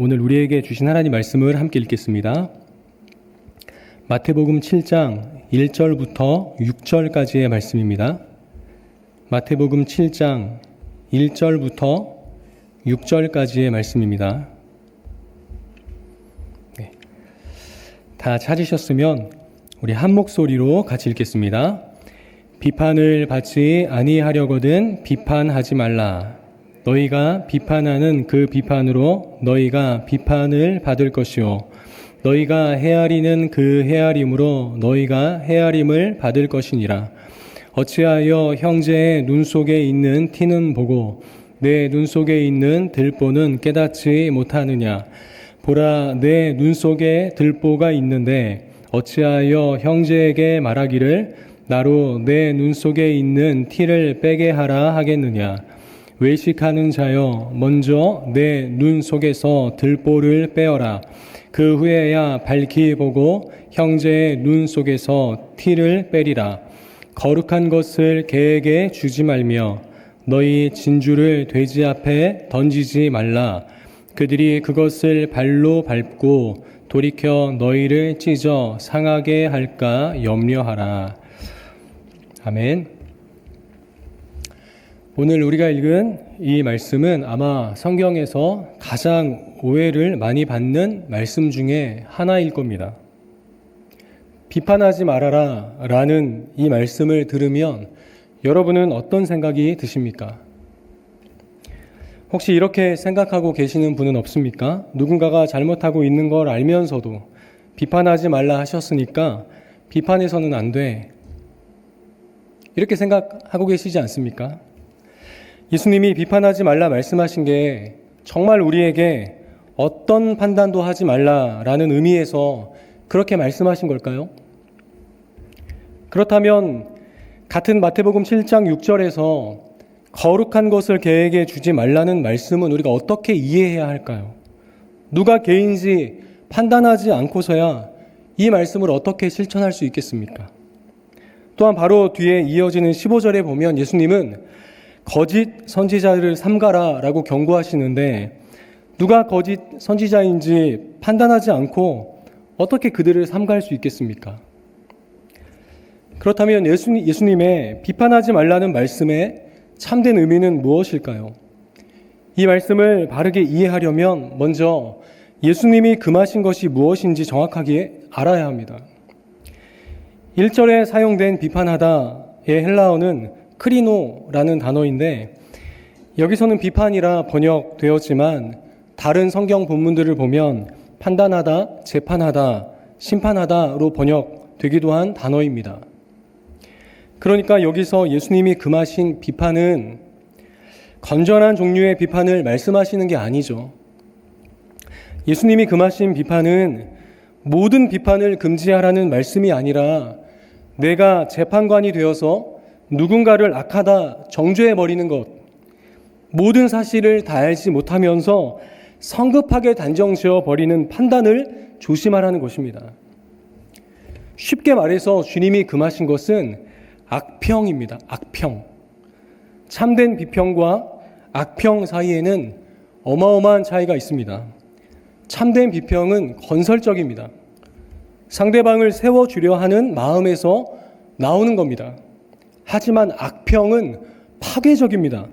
오늘 우리에게 주신 하나님 말씀을 함께 읽겠습니다. 마태복음 7장 1절부터 6절까지의 말씀입니다. 마태복음 7장 1절부터 6절까지의 말씀입니다. 네. 다 찾으셨으면 우리 한 목소리로 같이 읽겠습니다. 비판을 받지 아니하려거든 비판하지 말라. 너희가 비판하는 그 비판으로 너희가 비판을 받을 것이요 너희가 헤아리는 그 헤아림으로 너희가 헤아림을 받을 것이니라. 어찌하여 형제의 눈 속에 있는 티는 보고 내 눈 속에 있는 들보는 깨닫지 못하느냐. 보라, 내 눈 속에 들보가 있는데 어찌하여 형제에게 말하기를 나로 내 눈 속에 있는 티를 빼게 하라 하겠느냐. 외식하는 자여, 먼저 내 눈 속에서 들보를 빼어라. 그 후에야 밝히 보고 형제의 눈 속에서 티를 빼리라. 거룩한 것을 개에게 주지 말며 너희 진주를 돼지 앞에 던지지 말라. 그들이 그것을 발로 밟고 돌이켜 너희를 찢어 상하게 할까 염려하라. 아멘. 오늘 우리가 읽은 이 말씀은 아마 성경에서 가장 오해를 많이 받는 말씀 중에 하나일 겁니다. 비판하지 말아라 라는 이 말씀을 들으면 여러분은 어떤 생각이 드십니까? 혹시 이렇게 생각하고 계시는 분은 없습니까? 누군가가 잘못하고 있는 걸 알면서도 비판하지 말라 하셨으니까 비판해서는 안 돼. 이렇게 생각하고 계시지 않습니까? 예수님이 비판하지 말라 말씀하신 게 정말 우리에게 어떤 판단도 하지 말라라는 의미에서 그렇게 말씀하신 걸까요? 그렇다면 같은 마태복음 7장 6절에서 거룩한 것을 개에게 주지 말라는 말씀은 우리가 어떻게 이해해야 할까요? 누가 개인지 판단하지 않고서야 이 말씀을 어떻게 실천할 수 있겠습니까? 또한 바로 뒤에 이어지는 15절에 보면 예수님은 거짓 선지자를 삼가라 라고 경고하시는데 누가 거짓 선지자인지 판단하지 않고 어떻게 그들을 삼가할 수 있겠습니까? 그렇다면 예수님의 비판하지 말라는 말씀의 참된 의미는 무엇일까요? 이 말씀을 바르게 이해하려면 먼저 예수님이 금하신 것이 무엇인지 정확하게 알아야 합니다. 1절에 사용된 비판하다의 헬라어는 크리노라는 단어인데 여기서는 비판이라 번역되었지만 다른 성경 본문들을 보면 판단하다, 재판하다, 심판하다로 번역되기도 한 단어입니다. 그러니까 여기서 예수님이 금하신 비판은 건전한 종류의 비판을 말씀하시는 게 아니죠. 예수님이 금하신 비판은 모든 비판을 금지하라는 말씀이 아니라 내가 재판관이 되어서 누군가를 악하다 정죄해버리는 것, 모든 사실을 다 알지 못하면서 성급하게 단정지어버리는 판단을 조심하라는 것입니다. 쉽게 말해서 주님이 금하신 것은 악평입니다. 악평. 참된 비평과 악평 사이에는 어마어마한 차이가 있습니다. 참된 비평은 건설적입니다. 상대방을 세워주려 하는 마음에서 나오는 겁니다. 하지만 악평은 파괴적입니다.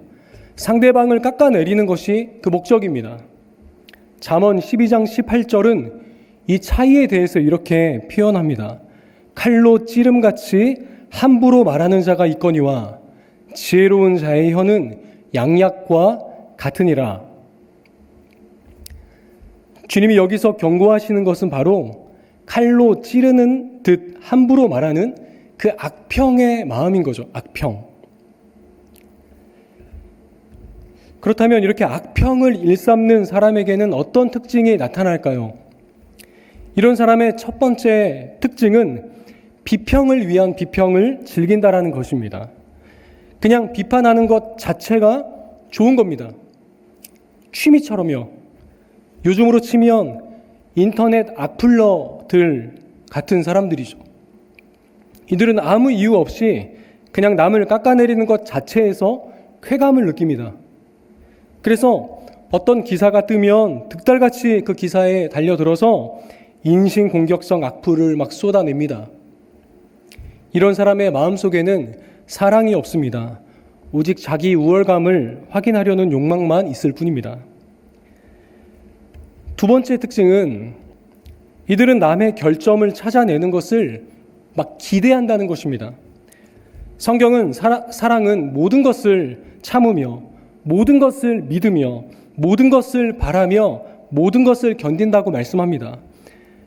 상대방을 깎아내리는 것이 그 목적입니다. 잠언 12장 18절은 이 차이에 대해서 이렇게 표현합니다. 칼로 찌름같이 함부로 말하는 자가 있거니와 지혜로운 자의 혀는 양약과 같으니라. 주님이 여기서 경고하시는 것은 바로 칼로 찌르는 듯 함부로 말하는 그 악평의 마음인 거죠. 악평. 그렇다면 이렇게 악평을 일삼는 사람에게는 어떤 특징이 나타날까요? 이런 사람의 첫 번째 특징은 비평을 위한 비평을 즐긴다라는 것입니다. 그냥 비판하는 것 자체가 좋은 겁니다. 취미처럼요. 요즘으로 치면 인터넷 악플러들 같은 사람들이죠. 이들은 아무 이유 없이 그냥 남을 깎아내리는 것 자체에서 쾌감을 느낍니다. 그래서 어떤 기사가 뜨면 득달같이 그 기사에 달려들어서 인신공격성 악플을 막 쏟아냅니다. 이런 사람의 마음속에는 사랑이 없습니다. 오직 자기 우월감을 확인하려는 욕망만 있을 뿐입니다. 두 번째 특징은 이들은 남의 결점을 찾아내는 것을 막 기대한다는 것입니다. 성경은 사랑은 모든 것을 참으며 모든 것을 믿으며 모든 것을 바라며 모든 것을 견딘다고 말씀합니다.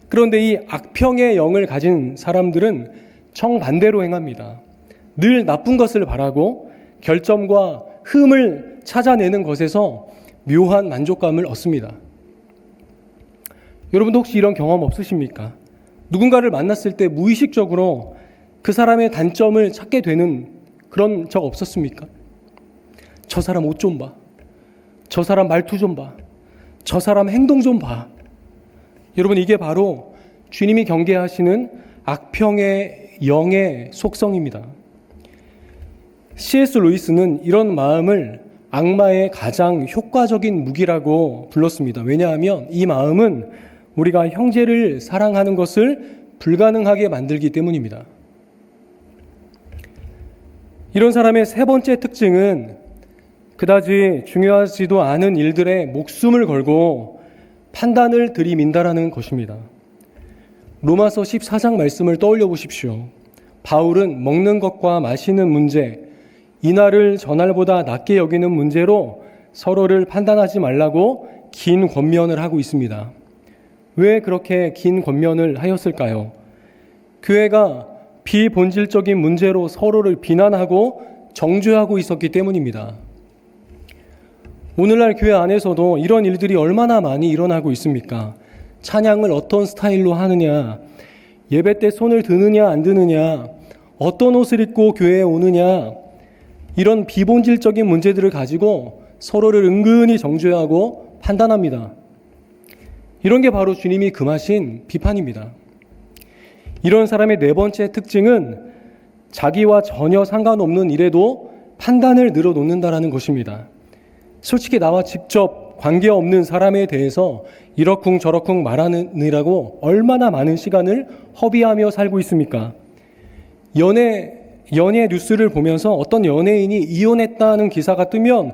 그런데 이 악평의 영을 가진 사람들은 정반대로 행합니다. 늘 나쁜 것을 바라고 결점과 흠을 찾아내는 것에서 묘한 만족감을 얻습니다. 여러분도 혹시 이런 경험 없으십니까? 누군가를 만났을 때 무의식적으로 그 사람의 단점을 찾게 되는 그런 적 없었습니까? 저 사람 옷 좀 봐. 저 사람 말투 좀 봐. 저 사람 행동 좀 봐. 여러분, 이게 바로 주님이 경계하시는 악평의 영의 속성입니다. C.S. 루이스는 이런 마음을 악마의 가장 효과적인 무기라고 불렀습니다. 왜냐하면 이 마음은 우리가 형제를 사랑하는 것을 불가능하게 만들기 때문입니다. 이런 사람의 세 번째 특징은 그다지 중요하지도 않은 일들에 목숨을 걸고 판단을 들이민다라는 것입니다. 로마서 14장 말씀을 떠올려 보십시오. 바울은 먹는 것과 마시는 문제, 이날을 전날보다 낮게 여기는 문제로 서로를 판단하지 말라고 긴 권면을 하고 있습니다. 왜 그렇게 긴 권면을 하였을까요? 교회가 비본질적인 문제로 서로를 비난하고 정죄하고 있었기 때문입니다. 오늘날 교회 안에서도 이런 일들이 얼마나 많이 일어나고 있습니까? 찬양을 어떤 스타일로 하느냐, 예배 때 손을 드느냐 안 드느냐, 어떤 옷을 입고 교회에 오느냐, 이런 비본질적인 문제들을 가지고 서로를 은근히 정죄하고 판단합니다. 이런 게 바로 주님이 금하신 비판입니다. 이런 사람의 네 번째 특징은 자기와 전혀 상관없는 일에도 판단을 늘어놓는다라는 것입니다. 솔직히 나와 직접 관계없는 사람에 대해서 이러쿵저러쿵 말하느라고 얼마나 많은 시간을 허비하며 살고 있습니까? 연예 뉴스를 보면서 어떤 연예인이 이혼했다는 기사가 뜨면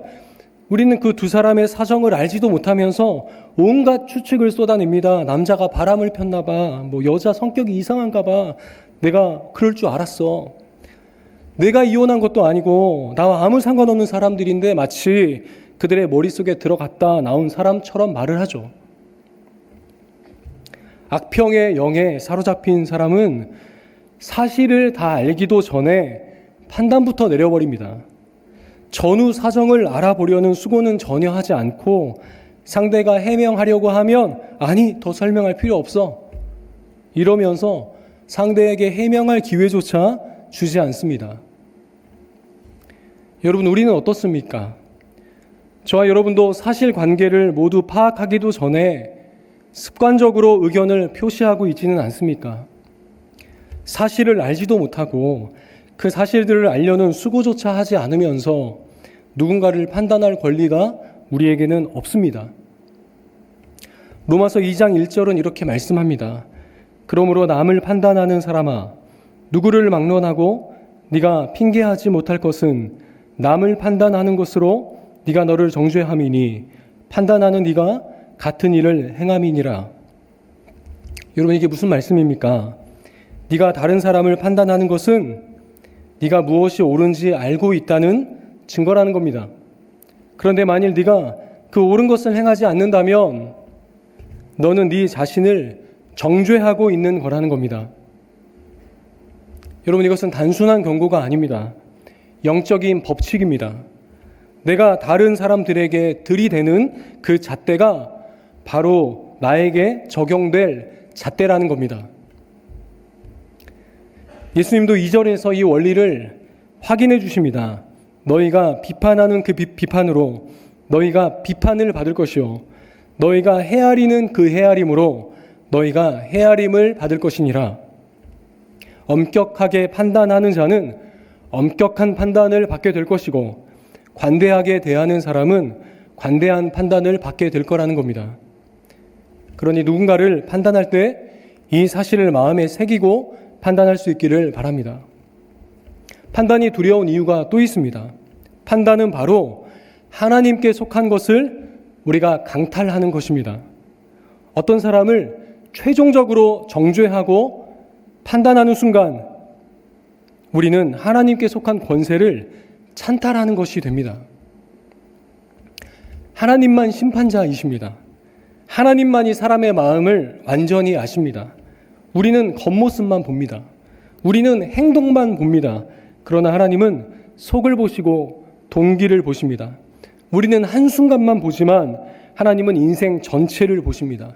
우리는 그 두 사람의 사정을 알지도 못하면서 온갖 추측을 쏟아냅니다. 남자가 바람을 폈나 봐. 여자 성격이 이상한가 봐. 내가 그럴 줄 알았어. 내가 이혼한 것도 아니고 나와 아무 상관없는 사람들인데 마치 그들의 머릿속에 들어갔다 나온 사람처럼 말을 하죠. 악평의 영에 사로잡힌 사람은 사실을 다 알기도 전에 판단부터 내려버립니다. 전후 사정을 알아보려는 수고는 전혀 하지 않고 상대가 해명하려고 하면 아니, 더 설명할 필요 없어. 이러면서 상대에게 해명할 기회조차 주지 않습니다. 여러분, 우리는 어떻습니까? 저와 여러분도 사실관계를 모두 파악하기도 전에 습관적으로 의견을 표시하고 있지는 않습니까? 사실을 알지도 못하고 그 사실들을 알려는 수고조차 하지 않으면서 누군가를 판단할 권리가 우리에게는 없습니다. 로마서 2장 1절은 이렇게 말씀합니다. 그러므로 남을 판단하는 사람아, 누구를 막론하고 네가 핑계하지 못할 것은 남을 판단하는 것으로 네가 너를 정죄함이니 판단하는 네가 같은 일을 행함이니라. 여러분, 이게 무슨 말씀입니까? 네가 다른 사람을 판단하는 것은 네가 무엇이 옳은지 알고 있다는 증거라는 겁니다. 그런데 만일 네가 그 옳은 것을 행하지 않는다면 너는 네 자신을 정죄하고 있는 거라는 겁니다. 여러분, 이것은 단순한 경고가 아닙니다. 영적인 법칙입니다. 내가 다른 사람들에게 들이대는 그 잣대가 바로 나에게 적용될 잣대라는 겁니다. 예수님도 2절에서 이 원리를 확인해 주십니다. 너희가 비판하는 그 비판으로 너희가 비판을 받을 것이요 너희가 헤아리는 그 헤아림으로 너희가 헤아림을 받을 것이니라. 엄격하게 판단하는 자는 엄격한 판단을 받게 될 것이고 관대하게 대하는 사람은 관대한 판단을 받게 될 거라는 겁니다. 그러니 누군가를 판단할 때 이 사실을 마음에 새기고 판단할 수 있기를 바랍니다. 판단이 두려운 이유가 또 있습니다. 판단은 바로 하나님께 속한 것을 우리가 강탈하는 것입니다. 어떤 사람을 최종적으로 정죄하고 판단하는 순간 우리는 하나님께 속한 권세를 찬탈하는 것이 됩니다. 하나님만 심판자이십니다. 하나님만이 사람의 마음을 완전히 아십니다. 우리는 겉모습만 봅니다. 우리는 행동만 봅니다. 그러나 하나님은 속을 보시고 동기를 보십니다. 우리는 한순간만 보지만 하나님은 인생 전체를 보십니다.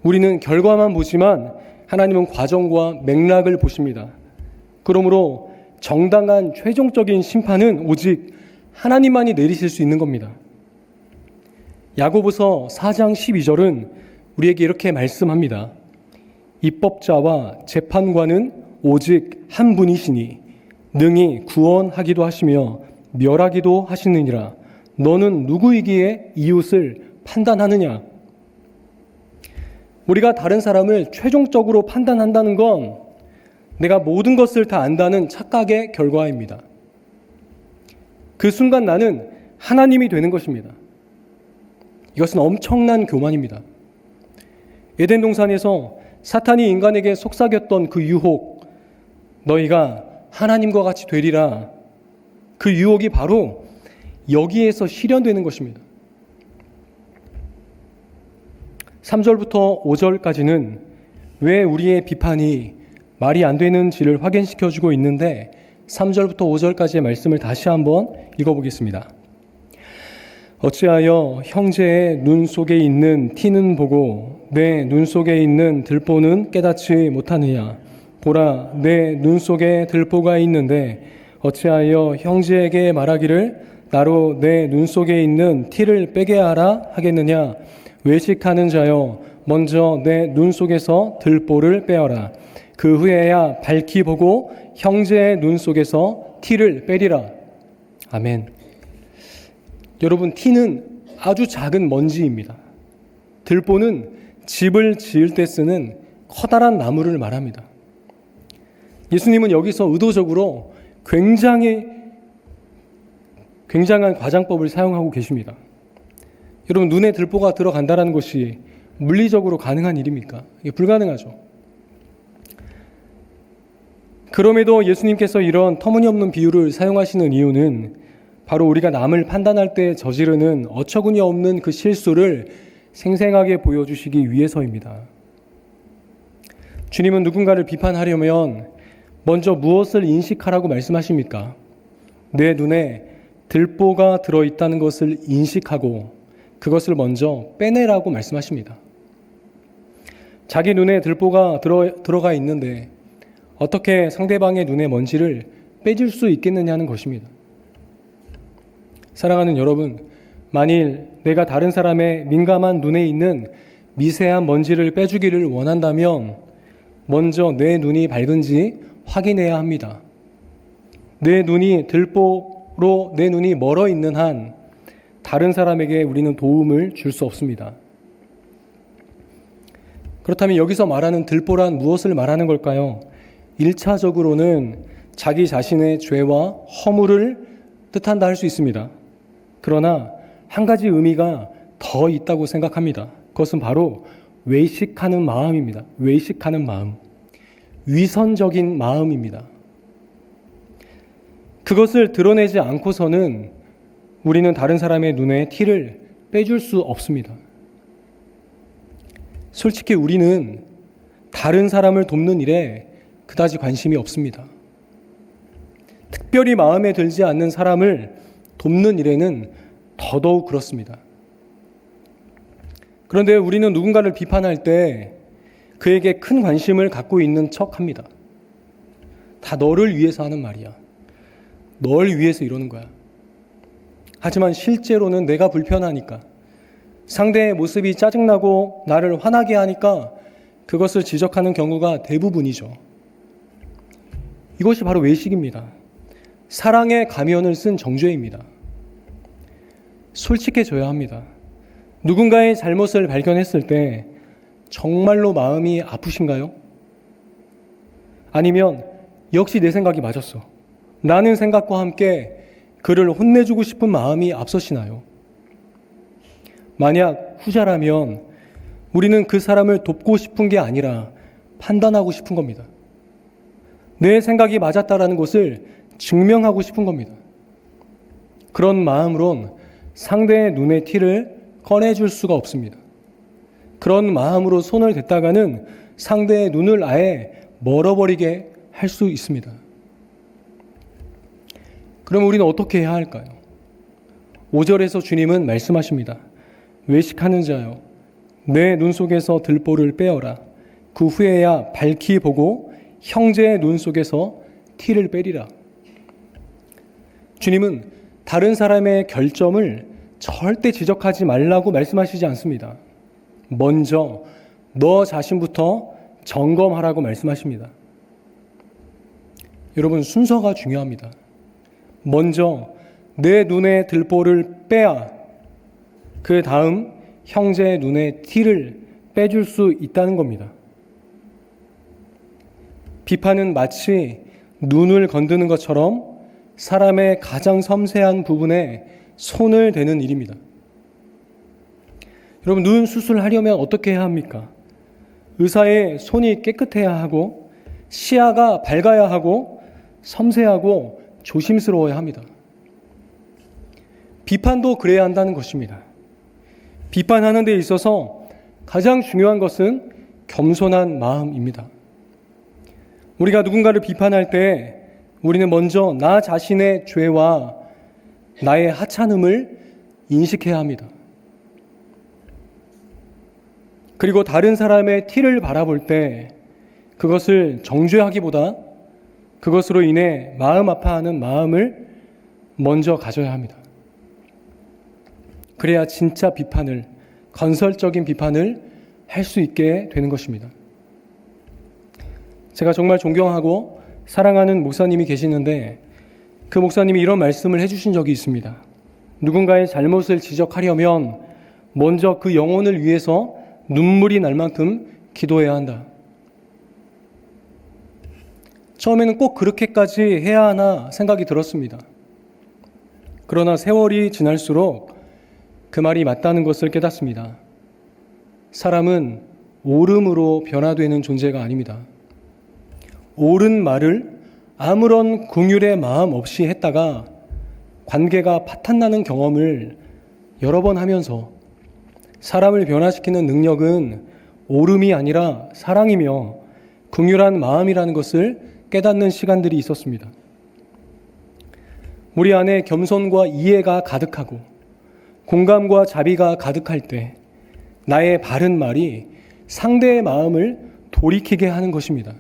우리는 결과만 보지만 하나님은 과정과 맥락을 보십니다. 그러므로 정당한 최종적인 심판은 오직 하나님만이 내리실 수 있는 겁니다. 야고보서 4장 12절은 우리에게 이렇게 말씀합니다. 입법자와 재판관은 오직 한 분이시니 능히 구원하기도 하시며 멸하기도 하시느니라. 너는 누구이기에 이웃을 판단하느냐? 우리가 다른 사람을 최종적으로 판단한다는 건 내가 모든 것을 다 안다는 착각의 결과입니다. 그 순간 나는 하나님이 되는 것입니다. 이것은 엄청난 교만입니다. 에덴 동산에서 사탄이 인간에게 속삭였던 그 유혹, 너희가 하나님과 같이 되리라. 그 유혹이 바로 여기에서 실현되는 것입니다. 3절부터 5절까지는 왜 우리의 비판이 말이 안 되는지를 확인시켜주고 있는데 3절부터 5절까지의 말씀을 다시 한번 읽어보겠습니다. 어찌하여 형제의 눈 속에 있는 티는 보고 내 눈 속에 있는 들보는 깨닫지 못하느냐? 보라, 내 눈 속에 들보가 있는데 어찌하여 형제에게 말하기를 나로 내 눈 속에 있는 티를 빼게 하라 하겠느냐? 외식하는 자여, 먼저 내 눈 속에서 들보를 빼어라. 그 후에야 밝히 보고 형제의 눈 속에서 티를 빼리라. 아멘. 여러분, 티는 아주 작은 먼지입니다. 들보는 집을 지을 때 쓰는 커다란 나무를 말합니다. 예수님은 여기서 의도적으로 굉장한 과장법을 사용하고 계십니다. 여러분, 눈에 들보가 들어간다는 것이 물리적으로 가능한 일입니까? 이게 불가능하죠. 그럼에도 예수님께서 이런 터무니없는 비유를 사용하시는 이유는 바로 우리가 남을 판단할 때 저지르는 어처구니 없는 그 실수를 생생하게 보여주시기 위해서입니다. 주님은 누군가를 비판하려면 먼저 무엇을 인식하라고 말씀하십니까? 내 눈에 들보가 들어있다는 것을 인식하고 그것을 먼저 빼내라고 말씀하십니다. 자기 눈에 들보가 들어가 있는데 어떻게 상대방의 눈에 먼지를 빼줄 수 있겠느냐는 것입니다. 사랑하는 여러분, 만일 내가 다른 사람의 민감한 눈에 있는 미세한 먼지를 빼주기를 원한다면 먼저 내 눈이 밝은지 확인해야 합니다. 내 눈이 들보로 내 눈이 멀어 있는 한 다른 사람에게 우리는 도움을 줄 수 없습니다. 그렇다면 여기서 말하는 들보란 무엇을 말하는 걸까요? 1차적으로는 자기 자신의 죄와 허물을 뜻한다 할 수 있습니다. 그러나 한 가지 의미가 더 있다고 생각합니다. 그것은 바로 외식하는 마음입니다. 외식하는 마음. 위선적인 마음입니다. 그것을 드러내지 않고서는 우리는 다른 사람의 눈에 티를 빼줄 수 없습니다. 솔직히 우리는 다른 사람을 돕는 일에 그다지 관심이 없습니다. 특별히 마음에 들지 않는 사람을 돕는 일에는 더더욱 그렇습니다. 그런데 우리는 누군가를 비판할 때 그에게 큰 관심을 갖고 있는 척합니다. 다 너를 위해서 하는 말이야. 널 위해서 이러는 거야. 하지만 실제로는 내가 불편하니까, 상대의 모습이 짜증나고 나를 화나게 하니까 그것을 지적하는 경우가 대부분이죠. 이것이 바로 외식입니다. 사랑의 가면을 쓴 정죄입니다. 솔직해져야 합니다. 누군가의 잘못을 발견했을 때 정말로 마음이 아프신가요? 아니면 역시 내 생각이 맞았어, 라는 생각과 함께 그를 혼내주고 싶은 마음이 앞서시나요? 만약 후자라면 우리는 그 사람을 돕고 싶은 게 아니라 판단하고 싶은 겁니다. 내 생각이 맞았다라는 것을 증명하고 싶은 겁니다. 그런 마음으론 상대의 눈에 티를 꺼내줄 수가 없습니다. 그런 마음으로 손을 댔다가는 상대의 눈을 아예 멀어버리게 할 수 있습니다. 그럼 우리는 어떻게 해야 할까요? 5절에서 주님은 말씀하십니다. 외식하는 자여, 내 눈 속에서 들보를 빼어라. 그 후에야 밝히 보고 형제의 눈 속에서 티를 빼리라. 주님은 다른 사람의 결점을 절대 지적하지 말라고 말씀하시지 않습니다. 먼저 너 자신부터 점검하라고 말씀하십니다. 여러분, 순서가 중요합니다. 먼저 내 눈에 들보를 빼야 그 다음 형제의 눈에 티를 빼줄 수 있다는 겁니다. 비판은 마치 눈을 건드는 것처럼 사람의 가장 섬세한 부분에 손을 대는 일입니다. 여러분, 눈 수술하려면 어떻게 해야 합니까? 의사의 손이 깨끗해야 하고 시야가 밝아야 하고 섬세하고 조심스러워야 합니다. 비판도 그래야 한다는 것입니다. 비판하는 데 있어서 가장 중요한 것은 겸손한 마음입니다. 우리가 누군가를 비판할 때 우리는 먼저 나 자신의 죄와 나의 하찮음을 인식해야 합니다. 그리고 다른 사람의 티를 바라볼 때 그것을 정죄하기보다 그것으로 인해 마음 아파하는 마음을 먼저 가져야 합니다. 그래야 진짜 비판을, 건설적인 비판을 할 수 있게 되는 것입니다. 제가 정말 존경하고 사랑하는 목사님이 계시는데 그 목사님이 이런 말씀을 해주신 적이 있습니다. 누군가의 잘못을 지적하려면 먼저 그 영혼을 위해서 눈물이 날 만큼 기도해야 한다. 처음에는 꼭 그렇게까지 해야 하나 생각이 들었습니다. 그러나 세월이 지날수록 그 말이 맞다는 것을 깨닫습니다. 사람은 옳음으로 변화되는 존재가 아닙니다. 옳은 말을 아무런 긍휼의 마음 없이 했다가 관계가 파탄나는 경험을 여러 번 하면서 사람을 변화시키는 능력은 옳음이 아니라 사랑이며 긍휼한 마음이라는 것을 깨닫는 시간들이 있었습니다. 우리 안에 겸손과 이해가 가득하고 공감과 자비가 가득할 때 나의 바른 말이 상대의 마음을 돌이키게 하는 것입니다.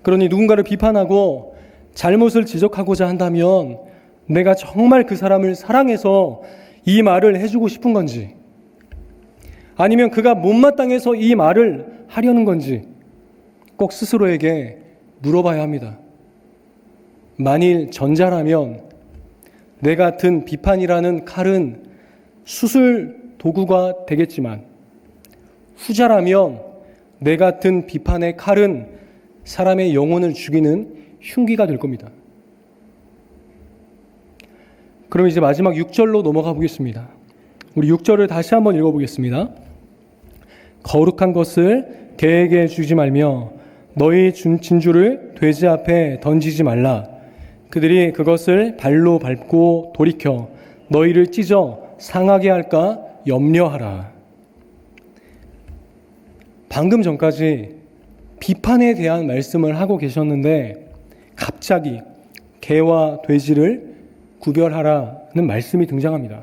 그러니 누군가를 비판하고 잘못을 지적하고자 한다면 내가 정말 그 사람을 사랑해서 이 말을 해주고 싶은 건지, 아니면 그가 못마땅해서 이 말을 하려는 건지 꼭 스스로에게 물어봐야 합니다. 만일 전자라면 내가 든 비판이라는 칼은 수술 도구가 되겠지만, 후자라면 내가 든 비판의 칼은 사람의 영혼을 죽이는 흉기가 될 겁니다. 그럼 이제 마지막 6절로 넘어가 보겠습니다. 우리 6절을 다시 한번 읽어보겠습니다. 거룩한 것을 개에게 주지 말며 너희 진주를 돼지 앞에 던지지 말라. 그들이 그것을 발로 밟고 돌이켜 너희를 찢어 상하게 할까 염려하라. 방금 전까지 비판에 대한 말씀을 하고 계셨는데 갑자기 개와 돼지를 구별하라는 말씀이 등장합니다.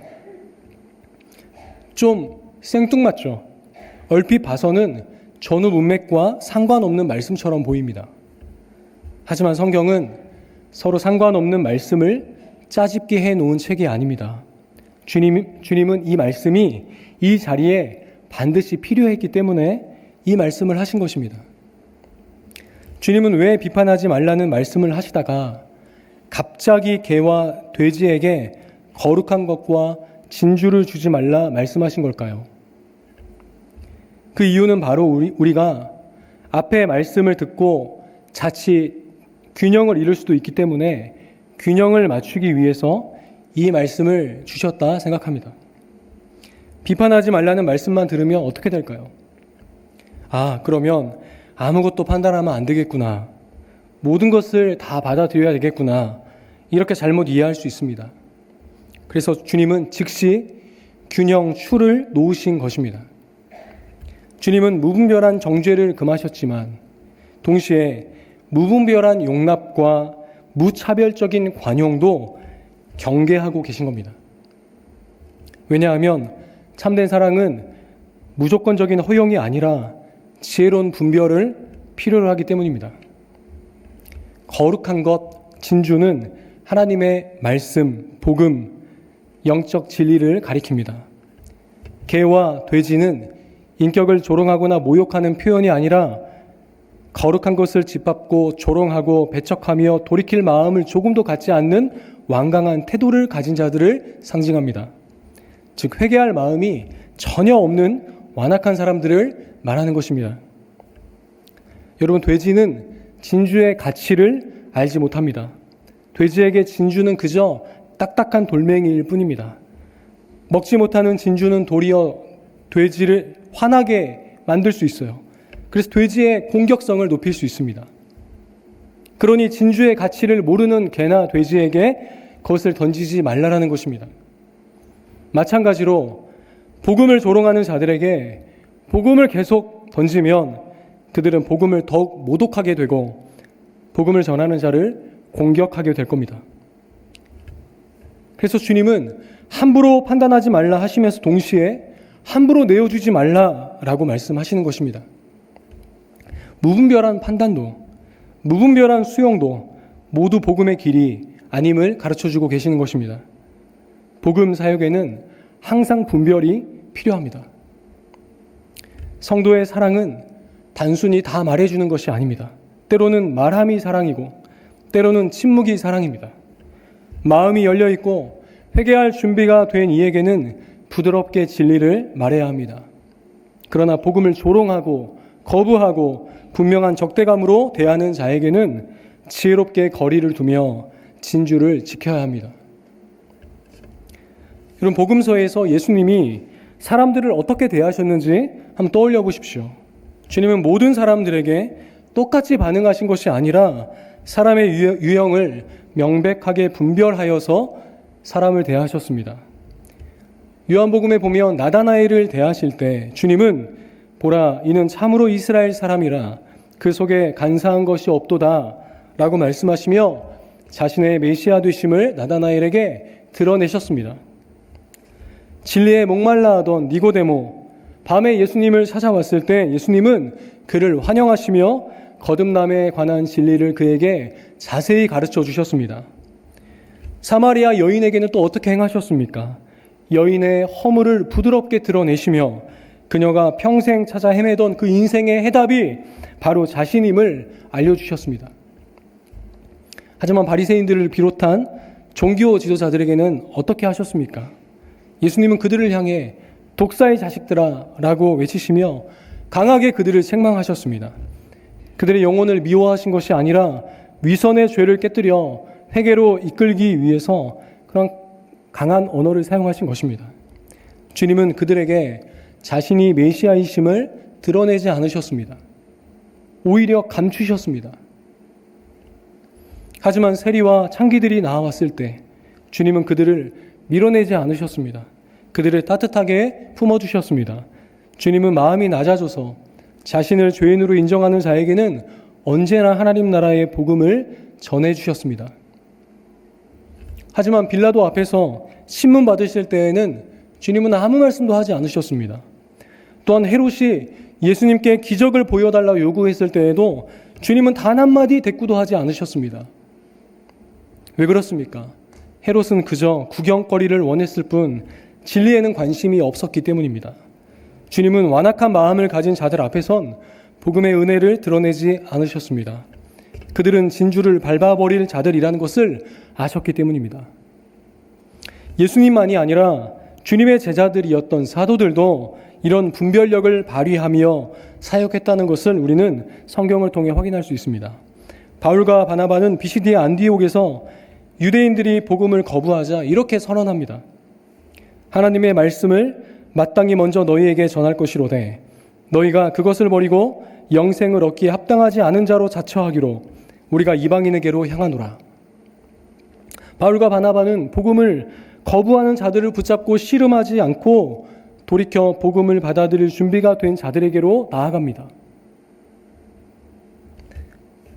좀 생뚱맞죠? 얼핏 봐서는 전후 문맥과 상관없는 말씀처럼 보입니다. 하지만 성경은 서로 상관없는 말씀을 짜집게 해놓은 책이 아닙니다. 주님은 이 말씀이 이 자리에 반드시 필요했기 때문에 이 말씀을 하신 것입니다. 주님은 왜 비판하지 말라는 말씀을 하시다가 갑자기 개와 돼지에게 거룩한 것과 진주를 주지 말라 말씀하신 걸까요? 그 이유는 바로 우리가 앞에 말씀을 듣고 자칫 균형을 잃을 수도 있기 때문에 균형을 맞추기 위해서 이 말씀을 주셨다 생각합니다. 비판하지 말라는 말씀만 들으면 어떻게 될까요? 그러면 아무것도 판단하면 안 되겠구나. 모든 것을 다 받아들여야 되겠구나. 이렇게 잘못 이해할 수 있습니다. 그래서 주님은 즉시 균형 추를 놓으신 것입니다. 주님은 무분별한 정죄를 금하셨지만 동시에 무분별한 용납과 무차별적인 관용도 경계하고 계신 겁니다. 왜냐하면 참된 사랑은 무조건적인 허용이 아니라 지혜로운 분별을 필요로 하기 때문입니다. 거룩한 것, 진주는 하나님의 말씀, 복음, 영적 진리를 가리킵니다. 개와 돼지는 인격을 조롱하거나 모욕하는 표현이 아니라 거룩한 것을 짓밟고 조롱하고 배척하며 돌이킬 마음을 조금도 갖지 않는 완강한 태도를 가진 자들을 상징합니다. 즉 회개할 마음이 전혀 없는 완악한 사람들을 말하는 것입니다. 여러분, 돼지는 진주의 가치를 알지 못합니다. 돼지에게 진주는 그저 딱딱한 돌멩이일 뿐입니다. 먹지 못하는 진주는 도리어 돼지를 화나게 만들 수 있어요. 그래서 돼지의 공격성을 높일 수 있습니다. 그러니 진주의 가치를 모르는 개나 돼지에게 그것을 던지지 말라라는 것입니다. 마찬가지로 복음을 조롱하는 자들에게 복음을 계속 던지면 그들은 복음을 더욱 모독하게 되고 복음을 전하는 자를 공격하게 될 겁니다. 그래서 주님은 함부로 판단하지 말라 하시면서 동시에 함부로 내어주지 말라라고 말씀하시는 것입니다. 무분별한 판단도, 무분별한 수용도 모두 복음의 길이 아님을 가르쳐주고 계시는 것입니다. 복음 사역에는 항상 분별이 필요합니다. 성도의 사랑은 단순히 다 말해주는 것이 아닙니다. 때로는 말함이 사랑이고 때로는 침묵이 사랑입니다. 마음이 열려있고 회개할 준비가 된 이에게는 부드럽게 진리를 말해야 합니다. 그러나 복음을 조롱하고 거부하고 분명한 적대감으로 대하는 자에게는 지혜롭게 거리를 두며 진주를 지켜야 합니다. 여러분, 복음서에서 예수님이 사람들을 어떻게 대하셨는지 한번 떠올려 보십시오. 주님은 모든 사람들에게 똑같이 반응하신 것이 아니라 사람의 유형을 명백하게 분별하여서 사람을 대하셨습니다. 요한복음에 보면 나다나엘을 대하실 때 주님은 보라, 이는 참으로 이스라엘 사람이라 그 속에 간사한 것이 없도다 라고 말씀하시며 자신의 메시아 되심을 나다나엘에게 드러내셨습니다. 진리에 목말라 하던 니고데모, 밤에 예수님을 찾아왔을 때 예수님은 그를 환영하시며 거듭남에 관한 진리를 그에게 자세히 가르쳐 주셨습니다. 사마리아 여인에게는 또 어떻게 행하셨습니까? 여인의 허물을 부드럽게 드러내시며 그녀가 평생 찾아 헤매던 그 인생의 해답이 바로 자신임을 알려주셨습니다. 하지만 바리새인들을 비롯한 종교 지도자들에게는 어떻게 하셨습니까? 예수님은 그들을 향해 독사의 자식들아 라고 외치시며 강하게 그들을 책망하셨습니다. 그들의 영혼을 미워하신 것이 아니라 위선의 죄를 깨뜨려 회개로 이끌기 위해서 그런 강한 언어를 사용하신 것입니다. 주님은 그들에게 자신이 메시아이심을 드러내지 않으셨습니다. 오히려 감추셨습니다. 하지만 세리와 창기들이 나와왔을 때 주님은 그들을 밀어내지 않으셨습니다. 그들을 따뜻하게 품어주셨습니다. 주님은 마음이 낮아져서 자신을 죄인으로 인정하는 자에게는 언제나 하나님 나라의 복음을 전해주셨습니다. 하지만 빌라도 앞에서 신문 받으실 때에는 주님은 아무 말씀도 하지 않으셨습니다. 또한 헤롯이 예수님께 기적을 보여달라고 요구했을 때에도 주님은 단 한마디 대꾸도 하지 않으셨습니다. 왜 그렇습니까? 헤롯은 그저 구경거리를 원했을 뿐 진리에는 관심이 없었기 때문입니다. 주님은 완악한 마음을 가진 자들 앞에선 복음의 은혜를 드러내지 않으셨습니다. 그들은 진주를 밟아버릴 자들이라는 것을 아셨기 때문입니다. 예수님만이 아니라 주님의 제자들이었던 사도들도 이런 분별력을 발휘하며 사역했다는 것을 우리는 성경을 통해 확인할 수 있습니다. 바울과 바나바는 비시디의 안디옥에서 유대인들이 복음을 거부하자 이렇게 선언합니다. 하나님의 말씀을 마땅히 먼저 너희에게 전할 것이로되 너희가 그것을 버리고 영생을 얻기에 합당하지 않은 자로 자처하기로 우리가 이방인에게로 향하노라. 바울과 바나바는 복음을 거부하는 자들을 붙잡고 씨름하지 않고 돌이켜 복음을 받아들일 준비가 된 자들에게로 나아갑니다.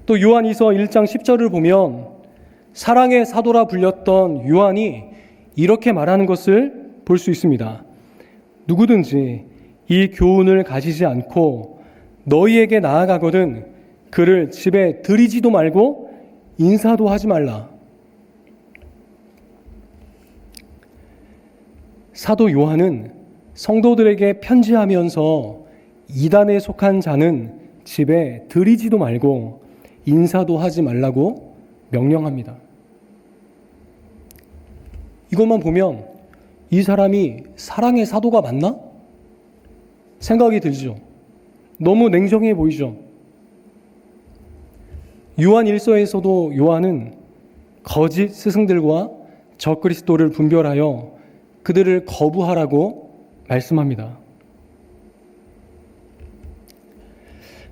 또 요한이서 1장 10절을 보면 사랑의 사도라 불렸던 요한이 이렇게 말하는 것을 볼 수 있습니다. 누구든지 이 교훈을 가지지 않고 너희에게 나아가거든 그를 집에 들이지도 말고 인사도 하지 말라. 사도 요한은 성도들에게 편지하면서 이단에 속한 자는 집에 들이지도 말고 인사도 하지 말라고 명령합니다. 이것만 보면 이 사람이 사랑의 사도가 맞나? 생각이 들죠. 너무 냉정해 보이죠. 요한 1서에서도 요한은 거짓 스승들과 적그리스도를 분별하여 그들을 거부하라고 말씀합니다.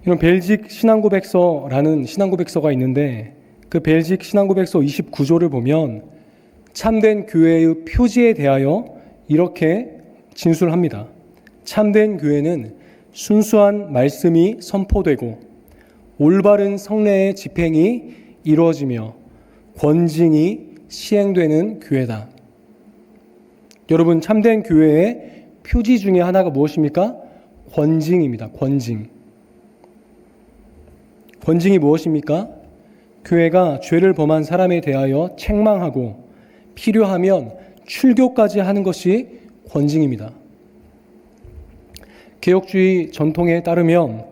이런 벨직 신앙고백서라는 신앙고백서가 있는데 그 벨직 신앙고백서 29조를 보면 참된 교회의 표지에 대하여 이렇게 진술합니다. 참된 교회는 순수한 말씀이 선포되고 올바른 성례의 집행이 이루어지며 권징이 시행되는 교회다. 여러분, 참된 교회의 표지 중에 하나가 무엇입니까? 권징입니다. 권징. 권징이 무엇입니까? 교회가 죄를 범한 사람에 대하여 책망하고 필요하면 출교까지 하는 것이 권징입니다. 개혁주의 전통에 따르면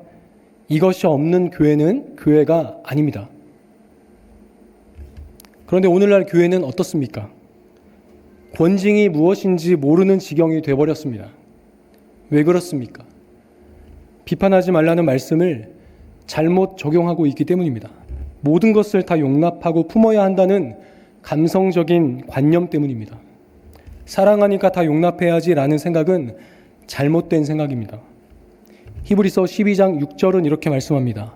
이것이 없는 교회는 교회가 아닙니다. 그런데 오늘날 교회는 어떻습니까? 권징이 무엇인지 모르는 지경이 되어버렸습니다. 왜 그렇습니까? 비판하지 말라는 말씀을 잘못 적용하고 있기 때문입니다. 모든 것을 다 용납하고 품어야 한다는 감성적인 관념 때문입니다. 사랑하니까 다 용납해야지라는 생각은 잘못된 생각입니다. 히브리서 12장 6절은 이렇게 말씀합니다.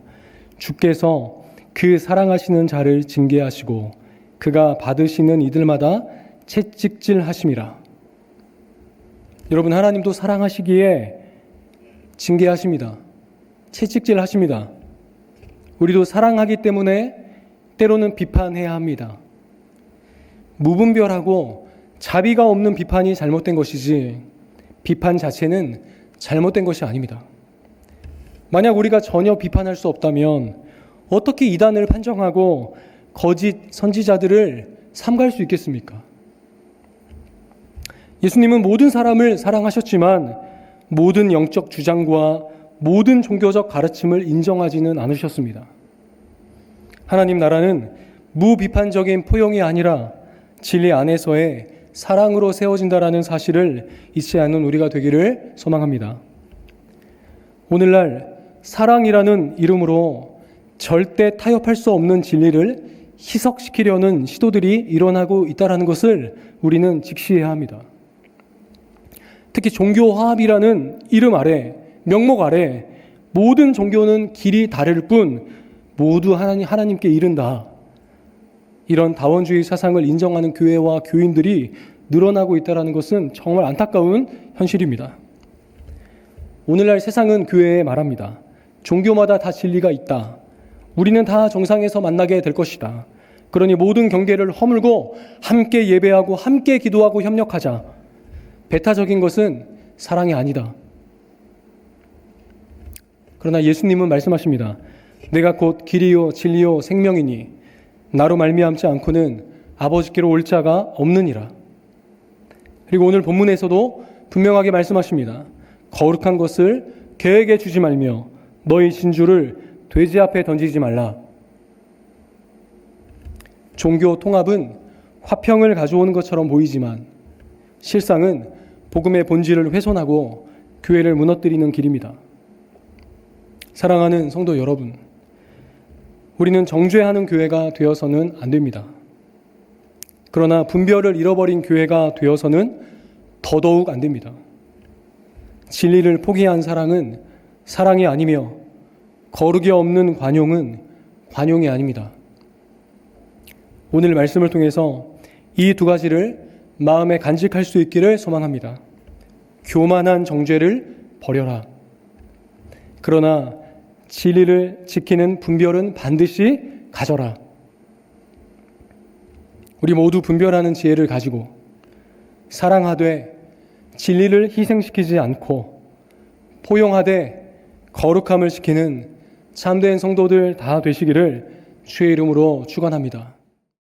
주께서 그 사랑하시는 자를 징계하시고 그가 받으시는 이들마다 채찍질하심이라. 여러분, 하나님도 사랑하시기에 징계하십니다. 채찍질하십니다. 우리도 사랑하기 때문에 때로는 비판해야 합니다. 무분별하고 자비가 없는 비판이 잘못된 것이지 비판 자체는 잘못된 것이 아닙니다. 만약 우리가 전혀 비판할 수 없다면 어떻게 이단을 판정하고 거짓 선지자들을 삼갈 수 있겠습니까? 예수님은 모든 사람을 사랑하셨지만 모든 영적 주장과 모든 종교적 가르침을 인정하지는 않으셨습니다. 하나님 나라는 무비판적인 포용이 아니라 진리 안에서의 사랑으로 세워진다라는 사실을 잊지 않는 우리가 되기를 소망합니다. 오늘날 사랑이라는 이름으로 절대 타협할 수 없는 진리를 희석시키려는 시도들이 일어나고 있다는 것을 우리는 직시해야 합니다. 특히 종교화합이라는 이름 아래, 명목 아래 모든 종교는 길이 다를 뿐 모두 하나님께 이른다. 이런 다원주의 사상을 인정하는 교회와 교인들이 늘어나고 있다는 것은 정말 안타까운 현실입니다. 오늘날 세상은 교회에 말합니다. 종교마다 다 진리가 있다. 우리는 다 정상에서 만나게 될 것이다. 그러니 모든 경계를 허물고 함께 예배하고 함께 기도하고 협력하자. 배타적인 것은 사랑이 아니다. 그러나 예수님은 말씀하십니다. 내가 곧 길이요 진리요 생명이니 나로 말미암지 않고는 아버지께로 올 자가 없느니라. 그리고 오늘 본문에서도 분명하게 말씀하십니다. 거룩한 것을 개에게 주지 말며 너희 진주를 돼지 앞에 던지지 말라. 종교 통합은 화평을 가져오는 것처럼 보이지만 실상은 복음의 본질을 훼손하고 교회를 무너뜨리는 길입니다. 사랑하는 성도 여러분, 우리는 정죄하는 교회가 되어서는 안 됩니다. 그러나 분별을 잃어버린 교회가 되어서는 더더욱 안 됩니다. 진리를 포기한 사랑은 사랑이 아니며 거룩이 없는 관용은 관용이 아닙니다. 오늘 말씀을 통해서 이 두 가지를 마음에 간직할 수 있기를 소망합니다. 교만한 정죄를 버려라. 그러나 진리를 지키는 분별은 반드시 가져라. 우리 모두 분별하는 지혜를 가지고 사랑하되 진리를 희생시키지 않고 포용하되 거룩함을 지키는 참된 성도들 다 되시기를 주의 이름으로 축원합니다.